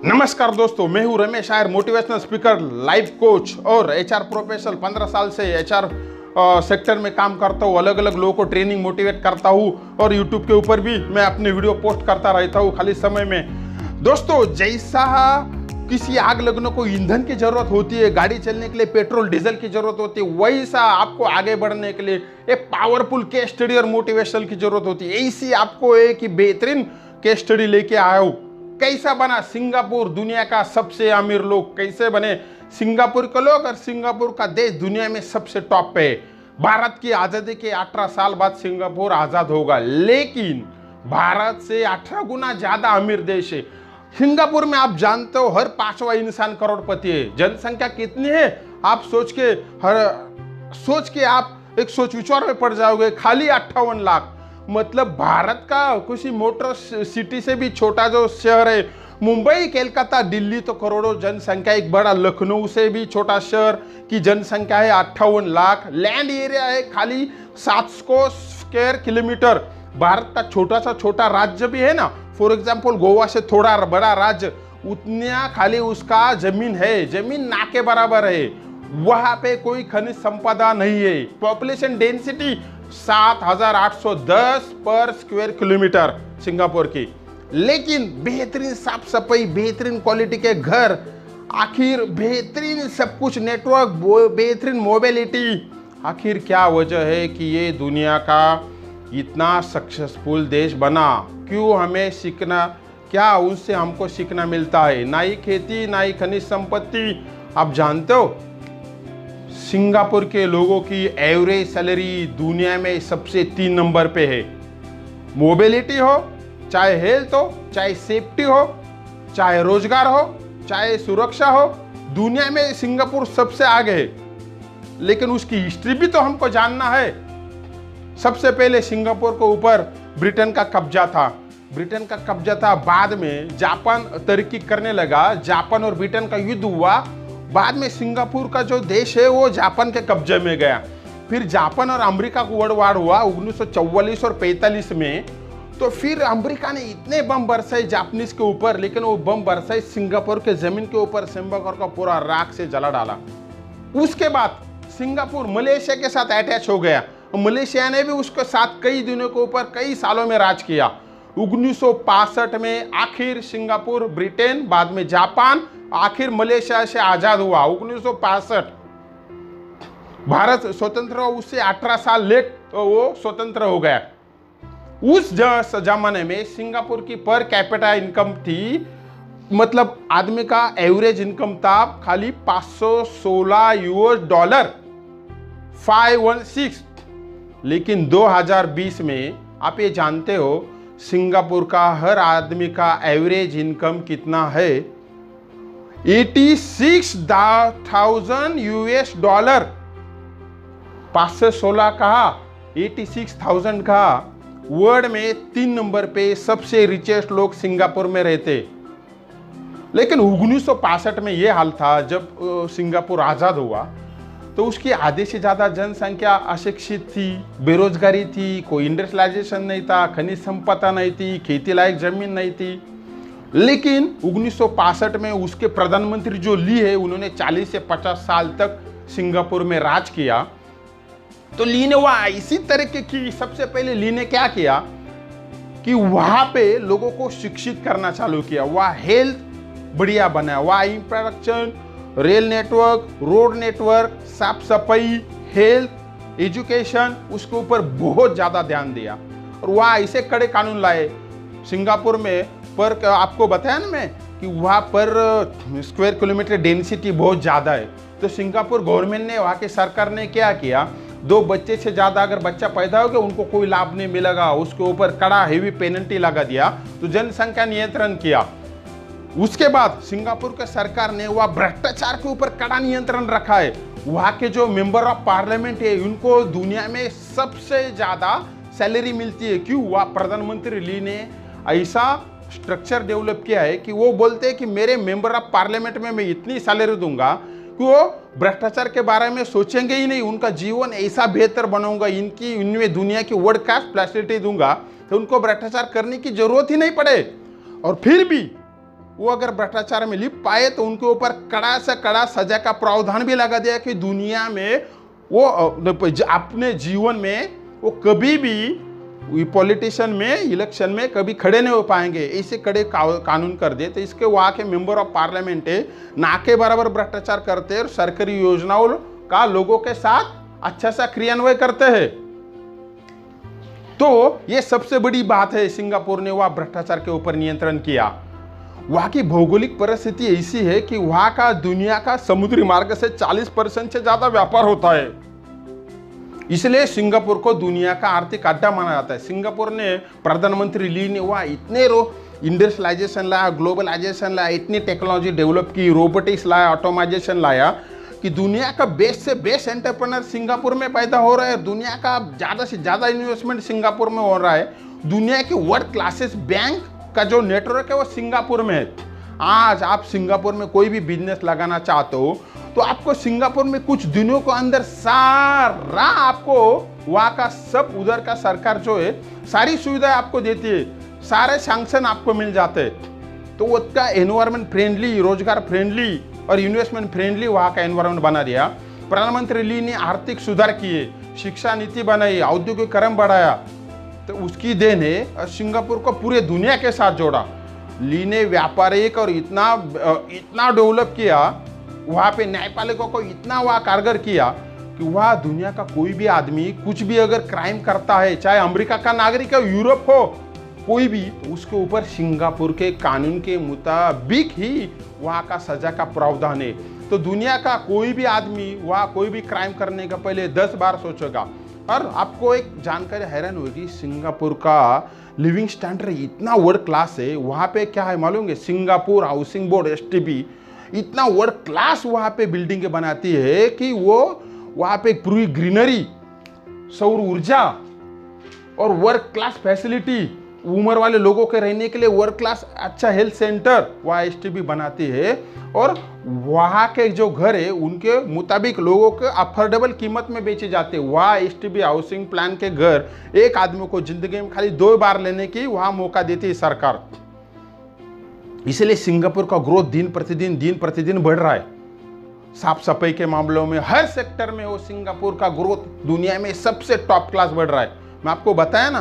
नमस्कार दोस्तों, मैं हूं रमेश आयर, मोटिवेशनल स्पीकर, लाइफ कोच और एचआर प्रोफेशनल। 15 साल से एचआर सेक्टर में काम करता हूं। अलग अलग लोगों को ट्रेनिंग मोटिवेट करता हूं और यूट्यूब के ऊपर भी मैं अपने वीडियो पोस्ट करता रहता हूं खाली समय में। दोस्तों, जैसा किसी आग लगने को ईंधन की जरूरत होती है, गाड़ी चलने के लिए पेट्रोल डीजल की जरूरत होती है, वैसा आपको आगे बढ़ने के लिए एक पावरफुल केस स्टडी और मोटिवेशन की जरूरत होती है। ऐसी आपको एक बेहतरीन केस स्टडी लेके आया हूं। कैसा बना सिंगापुर दुनिया का सबसे अमीर लोग, कैसे बने सिंगापुर के लोग और सिंगापुर का देश दुनिया में सबसे टॉप पे है। भारत की आजादी के 18 साल बाद सिंगापुर आजाद होगा, लेकिन भारत से 18 गुना ज्यादा अमीर देश है। सिंगापुर में आप जानते हो हर 5वां इंसान करोड़पति है। जनसंख्या कितनी है आप सोच के आप एक सोच विचार में पड़ जाओगे, खाली 58 लाख। मतलब भारत का किसी मोटर सिटी से भी छोटा जो शहर है मुंबई, कोलकाता, दिल्ली तो करोड़ों जनसंख्या। एक बड़ा लखनऊ से भी छोटा शहर की जनसंख्या है 58 लाख। लैंड एरिया है खाली 700 स्क्वायर किलोमीटर। भारत का छोटा राज्य भी है ना, फॉर एग्जाम्पल गोवा से थोड़ा बड़ा राज्य, उतना खाली उसका जमीन है, जमीन ना के बराबर है। वहां पे कोई खनिज संपदा नहीं है। पॉपुलेशन डेंसिटी 7,810 पर स्क्वायर किलोमीटर सिंगापुर की, लेकिन बेहतरीन साफ सफाई, बेहतरीन क्वालिटी के घर, आखिर बेहतरीन सब कुछ, नेटवर्क, बेहतरीन मोबिलिटी। आखिर क्या वजह है कि ये दुनिया का इतना सक्सेसफुल देश बना? क्यों हमें सीखना, क्या उनसे हमको सीखना मिलता है? ना ही खेती, ना ही खनिज संपत्ति। आप जानते हो सिंगापुर के लोगों की एवरेज सैलरी दुनिया में सबसे 3 नंबर पे है। मोबिलिटी हो, चाहे हेल्थ हो, चाहे सेफ्टी हो, चाहे रोजगार हो, चाहे सुरक्षा हो, दुनिया में सिंगापुर सबसे आगे है। लेकिन उसकी हिस्ट्री भी तो हमको जानना है। सबसे पहले सिंगापुर के ऊपर ब्रिटेन का कब्जा था। बाद में जापान तरक्की करने लगा, जापान और ब्रिटेन का युद्ध हुआ। बाद में सिंगापुर का जो देश है वो जापान के कब्जे में गया। फिर जापान और अमेरिका को वर्ल्ड वार हुआ 1944 और 45 में। तो फिर अमेरिका ने इतने बम बरसाए जापानीज के ऊपर, लेकिन वो बम बरसाए सिंगापुर के जमीन के ऊपर, सिंगापुर का पूरा राख से जला डाला। उसके बाद सिंगापुर मलेशिया के साथ अटैच हो गया। मलेशिया ने भी उसके साथ कई दिनों के ऊपर कई सालों में राज किया। 1965 में आखिर सिंगापुर, ब्रिटेन, बाद में जापान, आखिर मलेशिया से आजाद हुआ 1965। भारत स्वतंत्र हुआ, उससे 18 साल लेट वो स्वतंत्र हो गया। उस जमाने में सिंगापुर की पर कैपिटा इनकम थी, मतलब आदमी का एवरेज इनकम था खाली $516, 516। लेकिन 2020 में आप ये जानते हो सिंगापुर का हर आदमी का एवरेज इनकम कितना है? $86,000। 516 कहा, 86,000 कहा। वर्ल्ड में 3 नंबर पे सबसे रिचेस्ट लोग सिंगापुर में रहते। लेकिन 1965 में यह हाल था जब सिंगापुर आजाद हुआ, तो उसकी आधे से ज्यादा जनसंख्या अशिक्षित थी, बेरोजगारी थी, कोई इंडस्ट्रियलाइजेशन नहीं था, खनिज संपदा नहीं थी, खेती लायक जमीन नहीं थी। लेकिन 1965 में उसके प्रधानमंत्री जो ली है, उन्होंने 40 से 50 साल तक सिंगापुर में राज किया। तो ली ने वह इसी तरीके की, सबसे पहले ली ने क्या किया कि वहां पे लोगों को शिक्षित करना चालू किया। वह हेल्थ बढ़िया बनाया, वह infrastructure, rail network, road network, साफ सफाई, हेल्थ, एजुकेशन, उसके ऊपर बहुत ज्यादा ध्यान दिया। और वह ऐसे कड़े कानून लाए सिंगापुर में। पर आपको बताया ना मैं कि वहाँ पर स्क्वायर किलोमीटर डेंसिटी बहुत ज़्यादा है। तो सिंगापुर गवर्नमेंट ने, वहाँ की सरकार ने क्या किया, 2 बच्चे से ज़्यादा अगर बच्चा पैदा हो गया उनको कोई लाभ नहीं मिलेगा, उसके ऊपर कड़ा हेवी पेनल्टी लगा दिया। तो जनसंख्या नियंत्रण किया। उसके बाद सिंगापुर के सरकार ने वह भ्रष्टाचार के ऊपर कड़ा नियंत्रण रखा है। वहाँ के जो मेंबर ऑफ पार्लियामेंट है उनको दुनिया में सबसे ज़्यादा सैलरी मिलती है। क्यों? वह प्रधानमंत्री ली ने ऐसा स्ट्रक्चर डेवलप किया है कि वो बोलते हैं कि मेरे मेंबर ऑफ पार्लियामेंट में मैं इतनी सैलरी दूंगा कि वो भ्रष्टाचार के बारे में सोचेंगे ही नहीं, उनका जीवन ऐसा बेहतर बनाऊंगा, इनमें दुनिया की वर्ल्ड क्लास फैसिलिटी दूंगा तो उनको भ्रष्टाचार करने की जरूरत ही नहीं पड़े। और फिर भी वो अगर भ्रष्टाचार में लिप्त पाए तो उनके ऊपर कड़ा से कड़ा सजा का प्रावधान भी लगा दिया कि दुनिया में वो अपने जीवन में वो कभी भी पॉलिटिशियन में इलेक्शन में कभी खड़े नहीं हो पाएंगे, ऐसे कड़े कानून कर दे। तो इसके वहाँ के मेंबर ऑफ पार्लियामेंट है ना के बराबर भ्रष्टाचार करते हैं और सरकारी योजनाओं का लोगों के साथ अच्छा सा क्रियान्वयन करते हैं। तो ये सबसे बड़ी बात है, सिंगापुर ने वह भ्रष्टाचार के ऊपर नियंत्रण किया। वहाँ की भौगोलिक परिस्थिति ऐसी है कि वहाँ का दुनिया का समुद्री मार्ग से 40% से ज्यादा व्यापार होता है, इसलिए सिंगापुर को दुनिया का आर्थिक अड्डा माना जाता है। सिंगापुर ने प्रधानमंत्री ली ने वहाँ इतने इंडस्ट्रियलाइजेशन लाया, ग्लोबलाइजेशन लाया, इतनी टेक्नोलॉजी डेवलप की, रोबोटिक्स लाया, ऑटोमाइजेशन लाया कि दुनिया का बेस्ट से बेस्ट एंटरप्रेन्योर सिंगापुर में पैदा हो रहा है। दुनिया का ज़्यादा से ज़्यादा इन्वेस्टमेंट सिंगापुर में हो रहा है। दुनिया के वर्ल्ड क्लासेस बैंक का जो नेटवर्क है वो सिंगापुर में है। आज आप सिंगापुर में कोई भी बिजनेस लगाना चाहते हो तो आपको सिंगापुर में कुछ दिनों के अंदर सारा आपको वहाँ का सब उधर का सरकार जो है सारी सुविधाएं आपको देती है, सारे सैंक्शन आपको मिल जाते हैं। तो उसका एनवायरमेंट फ्रेंडली, रोजगार फ्रेंडली और इन्वेस्टमेंट फ्रेंडली वहाँ का एनवायरमेंट बना दिया। प्रधानमंत्री ली ने आर्थिक सुधार किए, शिक्षा नीति बनाई, औद्योगिकरण बढ़ाया, तो उसकी देन है। और सिंगापुर को पूरे दुनिया के साथ जोड़ा। ली ने व्यापारिक और इतना डेवलप किया, वहाँ पे न्यायपालिका को इतना वहाँ कारगर किया कि वहाँ दुनिया का कोई भी आदमी कुछ भी अगर क्राइम करता है, चाहे अमेरिका का नागरिक हो, यूरोप हो, कोई भी, तो उसके ऊपर सिंगापुर के कानून के मुताबिक ही वहाँ का सजा का प्रावधान है। तो दुनिया का कोई भी आदमी वहाँ कोई भी क्राइम करने का पहले 10 बार सोचेगा। और आपको एक जानकारी हैरान होगी, सिंगापुर का लिविंग स्टैंडर्ड इतना वर्ल्ड क्लास है। वहाँ पे क्या है मालूम है, सिंगापुर हाउसिंग बोर्ड STB इतना वर्ल्ड क्लास वहाँ पे बिल्डिंगें बनाती है कि वो वहाँ पे पूरी ग्रीनरी, सौर ऊर्जा और वर्ल्ड क्लास फैसिलिटी, उम्र वाले लोगों के रहने के लिए वर्ल्ड क्लास अच्छा हेल्थ सेंटर वहाँ STB बनाती है। और वहाँ के जो घर है उनके मुताबिक लोगों के अफोर्डेबल कीमत में बेचे जाते हैं। वहाँ STB हाउसिंग प्लान के घर एक आदमी को जिंदगी में खाली 2 बार लेने की वहाँ मौका देती है सरकार। इसलिए सिंगापुर का ग्रोथ दिन प्रतिदिन बढ़ रहा है। साफ सफाई के मामलों में हर सेक्टर में वो सिंगापुर का ग्रोथ दुनिया में सबसे टॉप क्लास बढ़ रहा है। मैं आपको बताया ना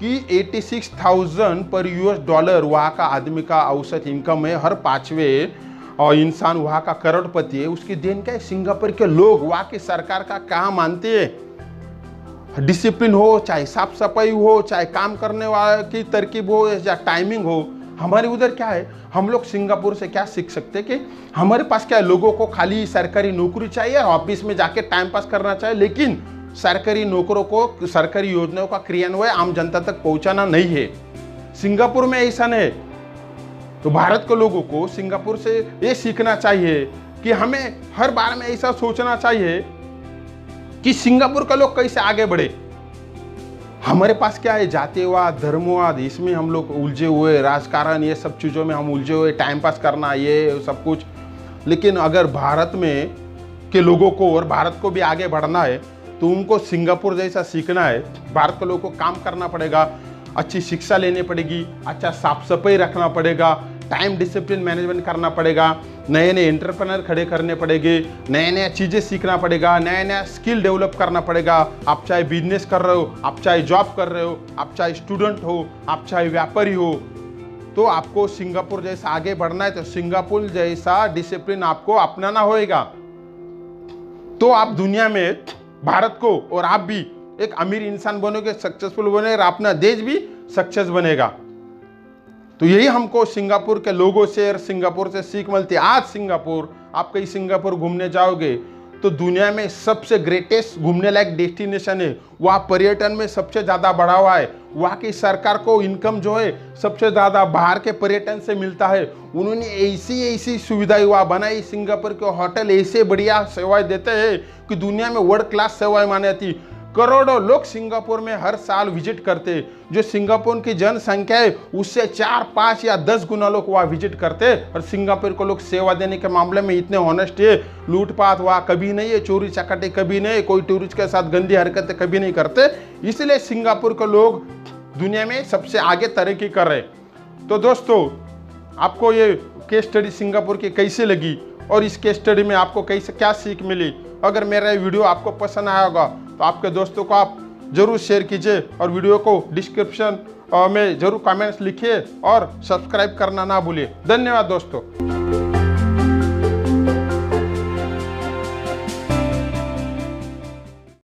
कि 86,000 पर $US वहाँ का आदमी का औसत इनकम है। हर 5वें इंसान वहाँ का करोड़पति है। उसकी देन क्या है, सिंगापुर के लोग वहाँ की सरकार का कहाँ मानते हैं। डिसिप्लिन हो, चाहे साफ सफाई हो, चाहे काम करने वाले की तरकीब हो या टाइमिंग हो। हमारे उधर क्या है, हम लोग सिंगापुर से क्या सीख सकते कि हमारे पास क्या है, लोगों को खाली सरकारी नौकरी चाहिए, ऑफिस में जाके टाइम पास करना चाहिए, लेकिन सरकारी नौकरों को सरकारी योजनाओं का क्रियान्वयन आम जनता तक पहुंचाना नहीं है। सिंगापुर में ऐसा नहीं। तो भारत के लोगों को सिंगापुर से ये सीखना चाहिए कि हमें हर बार में ऐसा सोचना चाहिए कि सिंगापुर के लोग कैसे आगे बढ़े। हमारे पास क्या है, जातिवाद, धर्मवाद, इसमें हम लोग उलझे हुए, राजकारण, ये सब चीज़ों में हम उलझे हुए, टाइम पास करना ये सब कुछ। लेकिन अगर भारत में के लोगों को और भारत को भी आगे बढ़ना है तो उनको सिंगापुर जैसा सीखना है। भारत के लोगों को काम करना पड़ेगा, अच्छी शिक्षा लेनी पड़ेगी, अच्छा साफ सफाई रखना पड़ेगा, टाइम डिसिप्लिन मैनेजमेंट करना पड़ेगा, नए नए एंटरप्रेन्योर खड़े करने पड़ेंगे, नए नए चीज़ें सीखना पड़ेगा, नया नया स्किल डेवलप करना पड़ेगा। आप चाहे बिजनेस कर रहे हो, आप चाहे जॉब कर रहे हो, आप चाहे स्टूडेंट हो, आप चाहे व्यापारी हो, तो आपको सिंगापुर जैसा आगे बढ़ना है तो सिंगापुर जैसा डिसिप्लिन आपको अपनाना होगा। तो आप दुनिया में भारत को और आप भी एक अमीर इंसान बनोगे, सक्सेसफुल बनेगा, अपना देश भी सक्सेस बनेगा। तो यही हमको सिंगापुर के लोगों से और सिंगापुर से सीख मिलती है। आज सिंगापुर, आप कहीं सिंगापुर घूमने जाओगे तो दुनिया में सबसे ग्रेटेस्ट घूमने लायक डेस्टिनेशन है। वहाँ पर्यटन में सबसे ज़्यादा बढ़ावा है। वहाँ की सरकार को इनकम जो है सबसे ज़्यादा बाहर के पर्यटन से मिलता है। उन्होंने ऐसी सुविधाएं वहाँ बनाई। सिंगापुर के होटल ऐसे बढ़िया सेवाएं देते हैं कि दुनिया में वर्ल्ड क्लास सेवाएं मानी जाती। करोड़ों लोग सिंगापुर में हर साल विजिट करते। जो सिंगापुर की जनसंख्या है उससे 4, 5 या 10 गुना लोग वहाँ विजिट करते। और सिंगापुर को लोग सेवा देने के मामले में इतने ऑनेस्ट है, लूटपाट वहाँ कभी नहीं है, चोरी चकाटी कभी नहीं है, कोई टूरिस्ट के साथ गंदी हरकतें कभी नहीं करते। इसलिए सिंगापुर के लोग दुनिया में सबसे आगे तरक्की कर रहे। तो दोस्तों, आपको ये केस स्टडी सिंगापुर की कैसी लगी और इस केस स्टडी में आपको कैसे क्या सीख मिली। अगर मेरा ये वीडियो आपको पसंद आया होगा तो आपके दोस्तों को आप जरूर शेयर कीजिए और वीडियो को डिस्क्रिप्शन में जरूर कमेंट्स लिखिए और सब्सक्राइब करना ना भूलिए। धन्यवाद दोस्तों।